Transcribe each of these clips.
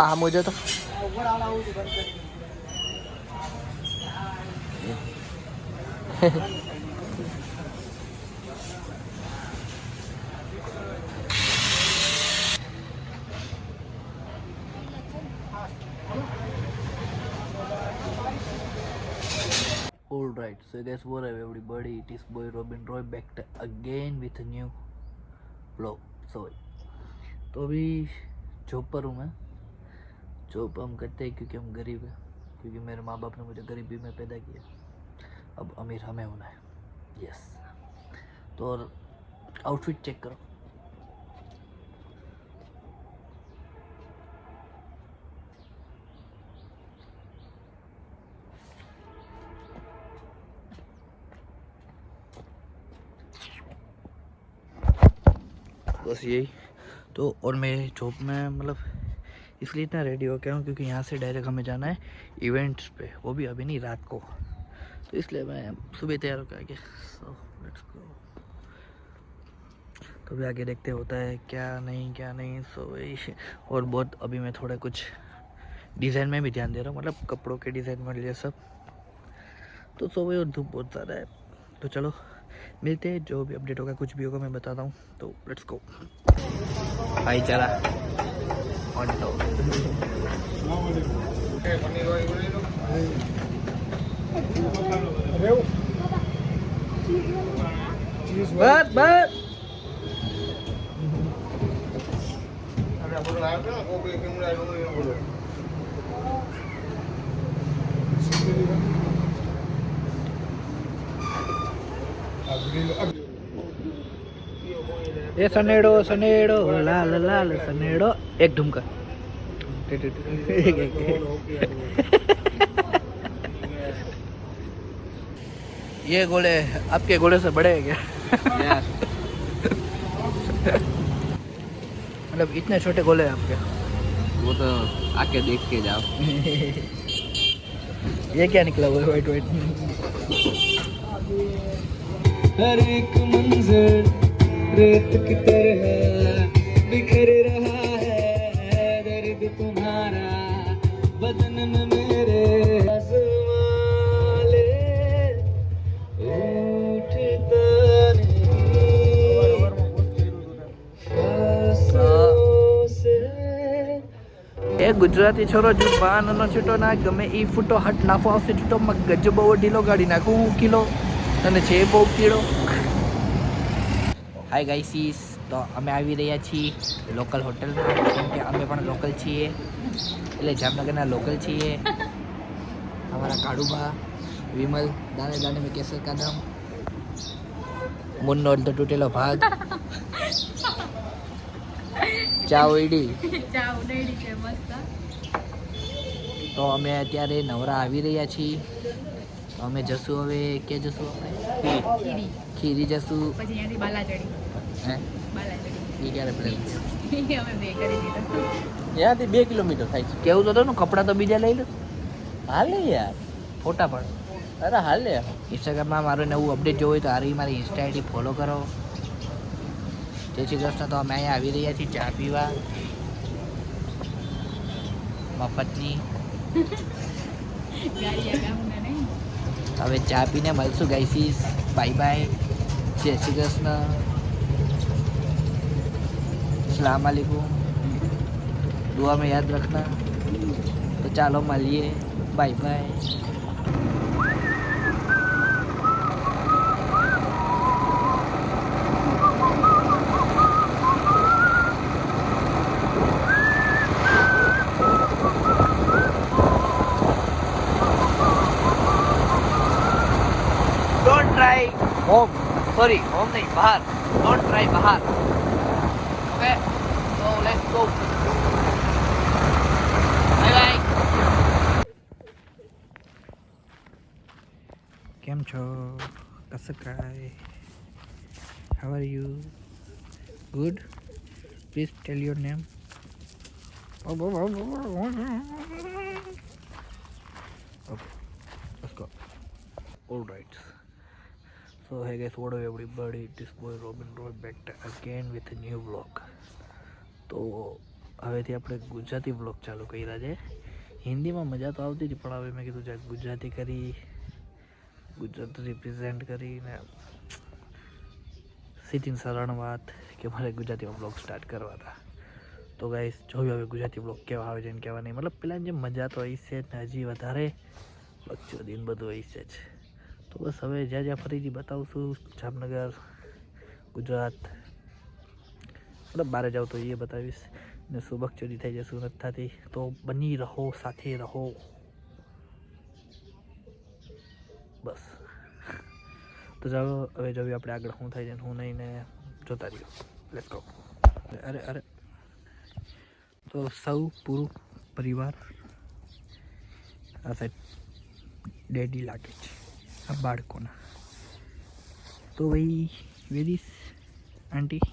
हाँ मुझे तो Alright, so guys, what up everybody? It is boy Robin Roy back again with a new vlog. So तो अभी job पर हूँ मैं। जॉब हम करते हैं क्योंकि हम गरीब हैं, क्योंकि मेरे माँ बाप ने मुझे गरीबी में पैदा किया। अब अमीर हमें होना है। यस। तो और आउटफिट चेक करो। बस यही तो। और मैं जॉब में मतलब इसलिए इतना रेडी हो गया हूँ क्योंकि यहाँ से डायरेक्ट हमें जाना है इवेंट्स पे, वो भी अभी नहीं, रात को। तो इसलिए मैं सुबह तैयार होकर आ गया। So let's go. तो भी आगे देखते होता है क्या नहीं। सो वही। और बहुत अभी मैं थोड़ा कुछ डिज़ाइन में भी ध्यान दे रहा हूँ, मतलब कपड़ों के डिज़ाइन में ये सब। तो सो वही, और धूप बहुत ज़्यादा है। तो चलो मिलते हैं, जो भी अपडेट होगा कुछ भी होगा मैं बताता हूँ। तो लेट्स गो। भाई चला ऑन टॉप। बस बस ये सनेड़ो सनेड़ो लाल लाल सनेड़ो, एक ढुमका। ये गोले आपके गोले से बड़े हैं क्या? मतलब इतने छोटे गोले हैं आपके? वो तो आके देख के जाओ। ये क्या निकला हुआ है वाइट वाइट? हर एक मंजर रेत की तरह बिखर रहा है, दर्द तुम्हारा बदन में मेरे आसमां ले उठता नहीं। એ ગુજરાતી છોરો જો બાનનો છૂટો ના ગમે ઈ ફૂટો હટ લાફો આવશે છૂટો માં ગજબો ઢીલો ગાડી નાખું હું કિલો અને છે બહુ કીડો. હાય ગાઈસીસ, તો અમે આવી રહ્યા છીએ લોકલ હોટલમાં, કેમ કે અમે પણ લોકલ છીએ, એટલે જામનગરના લોકલ છીએ. અમારા કાળુભા વિમલ દાને દાને મેં કેસર का दाम, મુન્નો અડધો તૂટેલો ભાગ, ચા ઉડી છે મસ્ત. તો અમે અત્યારે નવરા આવી રહ્યા છીએ. તો અમે જશું હવે, કે જશું આપણે ખીરી જશું, પછી અહીંયાથી બાલાચડી. હે બાલાચડી એ ક્યારે પ્લાન છે? અમે બે કરી દીધો. ત્યાંથી 2 કિલોમીટર થાય છે. કેવું તો હતું, કપડાં તો બીજા લઈ લો. હાલે યાર, ફોટા પણ. અરે હાલે. ઇન્સ્ટાગ્રામમાં મારું નવું અપડેટ જોવું હોય તો આરી મારી ઇન્સ્ટા આઈડી ફોલો કરો. જય શ્રી કૃષ્ણ. તો અમે અહીંયા આવી રહ્યા છીએ ચા પીવા મફતની. હવે ચા પીને મળશું ગાઈસીસ. બાય બાય, જય શ્રી કૃષ્ણ, अस्सलाम वालेकुम, दुआ में याद रखना. तो ચાલો મળીએ, bye bye. Don't try home, sorry home नहीं, बाहर. डोंट ट्राई बाहर. Okay, so let's go. Bye bye. કેમ છો? कसं काय? How are you? Good? Please tell your name. Okay, let's go. All right. So hey guys, what up everybody? This boy Robin Roy back again with a new vlog. तो હવેથી આપણે Gujarati blog ચાલુ કર્યા છે. હિન્દીમાં મજા તો આવતી હતી, પણ હવે મેં કીધું જાય ગુજરાતી કરી, ગુજરાત રિપ્રેઝેન્ટ કરીને સીધી સરળ વાત કે મારે ગુજરાતીમાં બ્લોગ સ્ટાર્ટ કરવા હતા. તો ગાઈસ જોયું હવે ગુજરાતી બ્લોગ કેવા આવે છે ને કેવા નહીં. મતલબ પેલા જે મજા તો હોય છે ને હજી વધારે બચ્ચો દિન બધું હોય છે જ. તો બસ હવે જ્યાં જ્યાં ફરીથી બતાવશું, જામનગર, ગુજરાત, મતલબ બહાર જાઉં તો એ બતાવીશ ને શું બકચોદી થઈ જાય શું નથી થતી. તો બની રહો, સાથે રહો બસ. તો ચાલો હવે જોઈએ આપણે આગળ શું થાય છે ને શું નહીં, ને જોતા રહ્યો. Let's go. અરે અરે તો સૌ પૂરું પરિવાર આ સાઈડ ડેડી લાગે છે આ બાળકોના. તો ભાઈ વેરીસ આંટીઝ.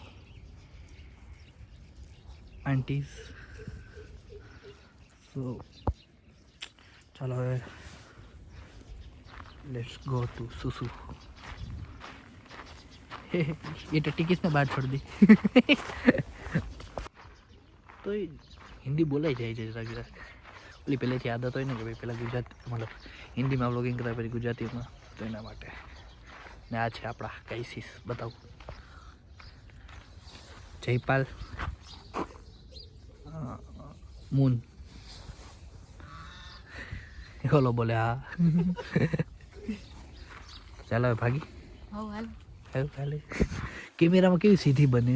સો ચાલો હવે लेट्स गो टू सुसु. ये टट्टी किसने बात छोड़ दी? तो हिंदी बोला ही जाए जरा जरा. ઓલી પહેલેથી આદત હોય ને કે ભાઈ પહેલાં ગુજરાતી મતલબ હિન્દીમાં વ્લોગિંગ કરતા પછી ગુજરાતીમાં, તો એના માટે. ને આ છે આપણા ગાઈસીસ, બતાવું. જયપાલ, મૂન, ઓલો બોલે હા. ચાલો હવે ભાગી. હાલે કેમેરામાં કેવી સીધી બને.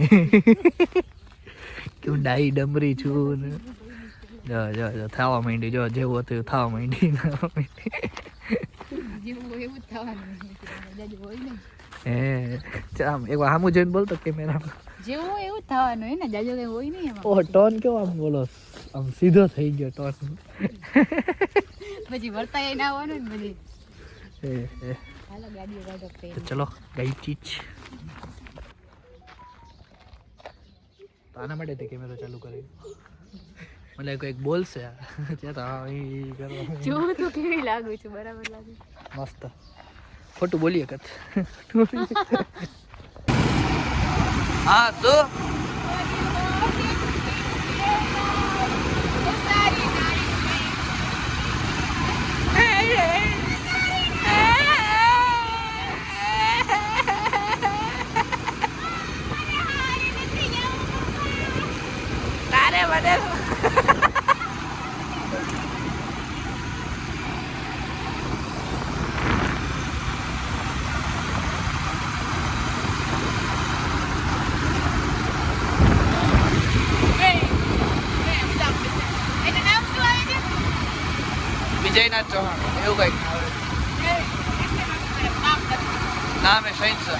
કેવું ડાઈ ડમરી છું ને. જો જો જો થવા માંડી, જો જેવું હતું થવા માંડી. હે ચામ એક વાર સામું જોઈને બોલતો કેમેરામાં. જેવું હોય એવું થવાનું હોય ને, જાજો કઈ હોય નહીં એમાં. ઓહ ટોન કેવો આમ બોલો, આમ સીધો થઈ ગયો ટોન. પછી વર્તાય ના આવવાનું ને બધી. હે હાલો ગાડીઓ ગાડો તો ટ્રેન. ચલો ગઈ ચીજ. તો આના માટે તે કેમેરો ચાલુ કર્યો. મને કોઈક બોલશે ત્યાં તો હા એ કરો. જોવું તો કેવી લાગુ છું, બરાબર લાગુ. મસ્ત ખોટું બોલીએ કત. હા શું તારે મને વિજયનાથ ચૌહાણ એવું કઈક નામ હે સૈન સર.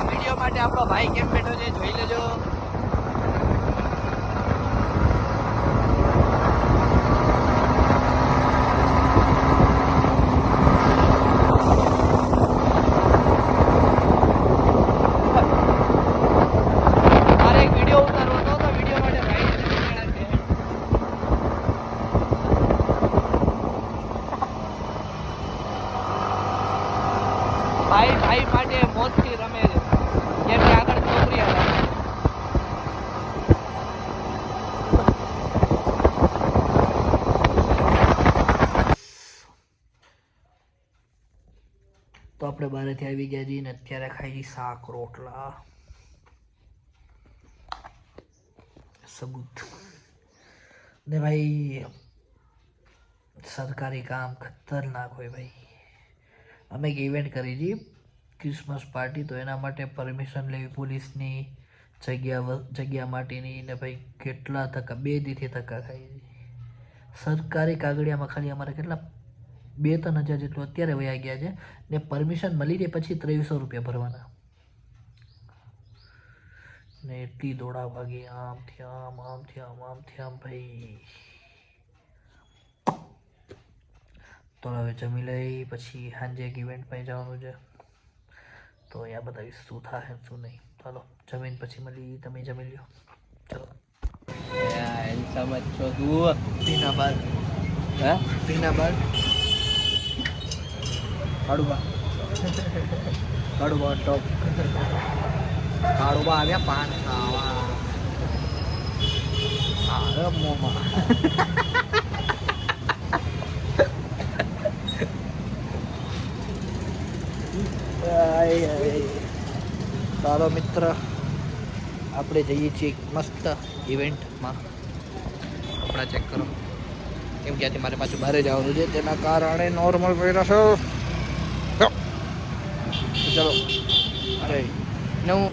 વિડીયો માટે આપણો ભાઈ કેમ બેઠો છે જોઈ લેજો. મારે એક વિડીયો ઉતારવો હતો તો વિડીયો માટે ભાઈ ભાઈ ભાઈ માટે મોજથી રમે છે, કેમ કે આગળ છોકરી હતા. તો આપણે બહારથી આવી ગયા છીએ ને અત્યારે ખાઈ શાક રોટલા સબૂત. ને ભાઈ સરકારી કામ ખતરનાક હોય ભાઈ. અમે એક ઇવેન્ટ કરી હતી ક્રિસમસ પાર્ટી, તો એના માટે પરમિશન લેવી પોલીસની, જગ્યા માટેની, ને ભાઈ કેટલા ધક્કા, 2 દીથી ધક્કા ખાઈ હતી. સરકારી કાગળિયામાં ખાલી અમારે કેટલા 2-3 હજાર જેટલું અત્યારે વયા ગયા છે, ને પરમિશન મળી રહી પછી 2300 રૂપિયા ભરવાના. ને એટલી દોડા ભાગી આમથી આમ આમથી આમ આમથી આમ ભાઈ. તો હવે જમી લઈ પછી સાંજે એક ઇવેન્ટમાં જવાનું છે તો અહીંયા બતાવીશ શું થાય શું નહીં. ચાલો જમીન પછી મળી. તમે જમી લ્યો. ચલો હેન્ડસમ જ છો તું. પીના બાદ હા પીના બાદ કાળુબા કાળુબા ટોપ કાળુબા આવ્યા પાન ખાવા. અરે મોમાં તારો મિત્ર આપણે જઈએ છીએ એક મસ્ત ઇવેન્ટમાં. કપડાં ચેક કરો કેમ કે આજે મારે પાછું બહાર જવાનું છે તેના કારણે નોર્મલ પહેર્યા છો. ચલો અરે નવું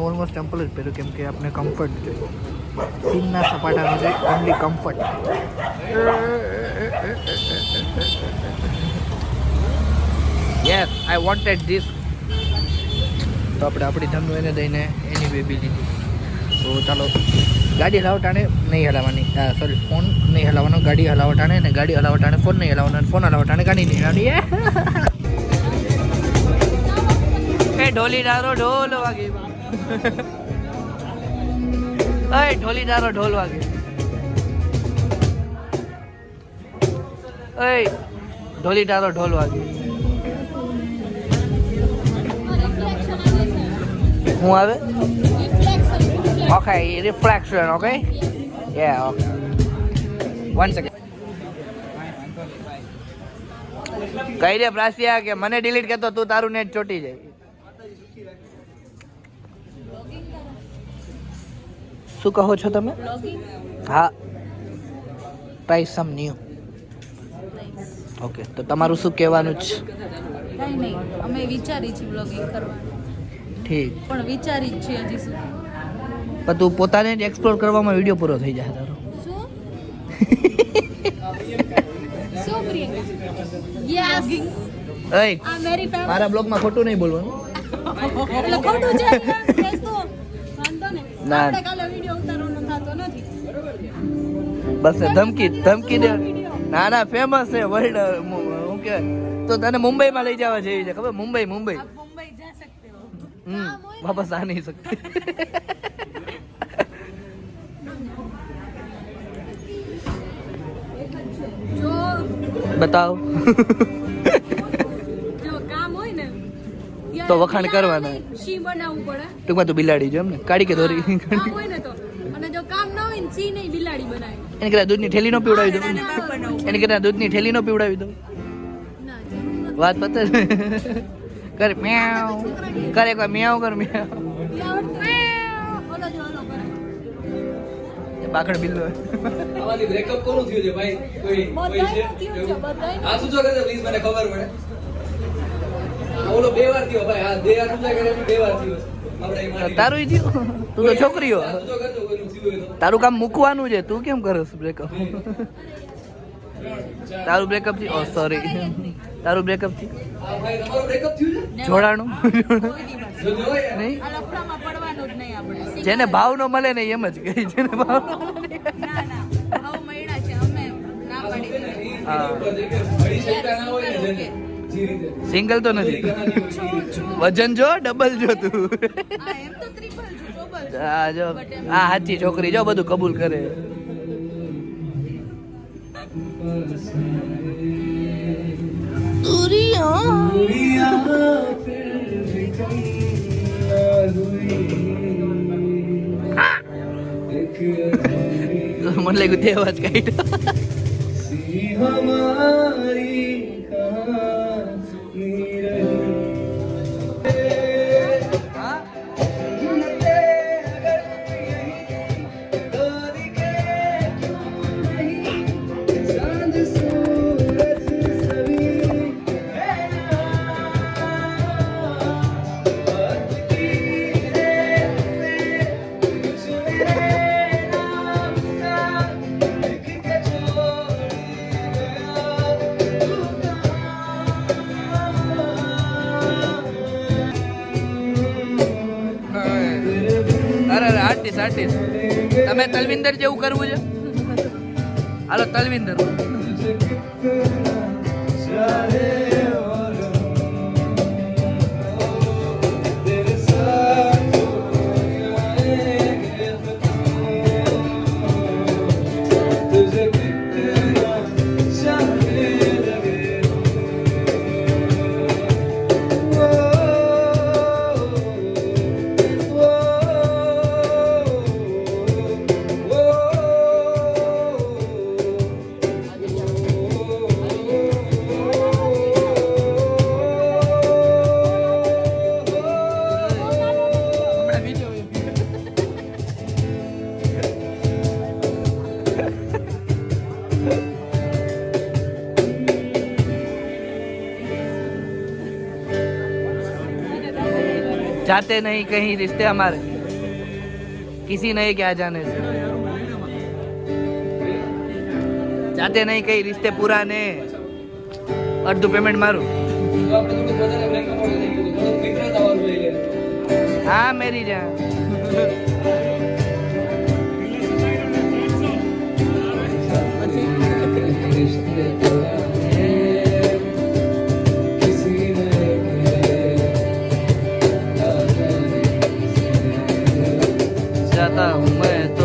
ઓલમોસ્ટ ટેમ્પલ જ પહેર્યું કેમ કે આપણે કમ્ફર્ટ જોઈએ. સીનના સપાટાનો છે only comfort. Yes I wanted this. તો આપણે આપણી ધમનું એને દઈને એની બેબી લીધી. તો ચાલો ગાડી હલાવટાણે નહીં હલાવવાની, સોરી ફોન નહીં હલાવવાનો, ગાડી હલાવટાણે ને ગાડી હલાવટાણે ફોન નહીં હલાવવાનો, ફોન હલાવટાણે ગાડી નહીં હલાવવાની. એ ઢોલી ડારો ઢોલ વાગે. એ ઢોલી ડારો ઢોલ વાગે. એ ઢોલી ડારો ઢોલ વાગે. હું આવે okay reflection okay yeah okay 1 second કહી દે પ્રાસિયા કે મને ડિલીટ કરતો તું તારું નેટ ચોટી જાય. શું કહો છો તમે? હા ટ્રાય સમ ન્યુ. ઓકે તો તમારું શું કહેવાનું છે? કઈ નહીં, અમે વિચારી છે બ્લોગિંગ કરવાનું. ઠીક પણ વિચારી જ છે હજી સુધી. પણ તું પોતાને જ એક્સપ્લોર કરવામાં વિડીયો પૂરો થઈ જાય તારો. શું શું પ્રિયંકા? યસ એય આ મેરી ફેમિલી. મારા બ્લોગમાં ખોટું નહીં બોલવાનું. એટલે ખોટું છે કેસ તો વાંધો ને. ના. આપણે કાલે વિડિયો ઉતારવાનો થતો નથી. બસ ધમકી દે. ના ના ફેમસ છે વર્લ્ડ હું કે તો તને મુંબઈમાં લઈ જવા જેવી છે ખબર? મુંબઈ आप मुंबई जा सकते हो. વાપસ આ નહીં શકતી. જો બતાવો જો કામ હોય ને તો વખાણ કરવાના. સી બનાવવું પડે. ટૂંકમાં તું બિલાડી જો એમ ને કાઢી કે દોરી. કામ હોય ને તો, અને જો કામ ના હોય ને સી નહીં બિલાડી બનાવી. એને કદાચ દૂધની થેલી નો પીવડાવી દઉં. એને કદાચ દૂધની થેલી નો પીવડાવી દઉં. ના જરૂર વાત પતે કર મ્યાઉ કર એક વાર મ્યાઉ કર મ્યાઉ. નથી. ઓલો જો ઓલો કરે. બાકડ બિલ્લો. આમાંથી બ્રેકઅપ કોનું થયું છે ભાઈ? કોઈ બધાય થયું છે, બધાય. આ સૂચો કરજો પ્લીઝ, મને ખબર પડે. આ ઓલો 2 વાર થયો ભાઈ. આ 2 વાર સૂચા કરે 2 વાર થયો છે. આપણે એ માની તારું થયું તું તો છોકરીઓ. આ સૂચો કરજો કોઈનું થયું હોય તો. તારું કામ મૂકવાનું છે. તું કેમ કરસ બ્રેકઅપ? તારું બ્રેકઅપ થી સોરી તારું બ્રેકઅપ થી આ ભાઈ તમારું બ્રેકઅપ થયું છે? જોડાણું જોજો યાર. નહીં. આ લફડામાં પડવાનું જ નહીં આપણે. જેને ભાવ નો મળે ને એમ જ કહી. જેને ભાવ નો મળે ને. ના ના ભાવ મળ્યા છે, અમે ના પાડી દીધી. હા. ઉપર જે કે ઘડી શકતા ના હોય ને જેને. જે રીતે. સિંગલ તો નથી. વજન જો ડબલ જો તું. હા એમ તો ટ્રિપલ છે, ડબલ છે. આ જો આ સાચી છોકરી જો બધું કબૂલ કરે. મને લાગ્યું તે અવાજ કાઢ્યો. આર્ટિસ્ટ તમે તલવિંદર જેવું કરવું છે? હાલો તલવિંદર. जाते नहीं कहीं रिश्ते हमारे किसी नहीं क्या जाने से जाते नहीं कहीं रिश्ते पुराने અડધું પેમેન્ટ મારું તો આપણે તો બધાને બ્રેકઅપ ઓર્ડર થઈ ગયું તો મિત્ર આવવાનું લઈ લે હા મેરી જાન जाता हूँ मैं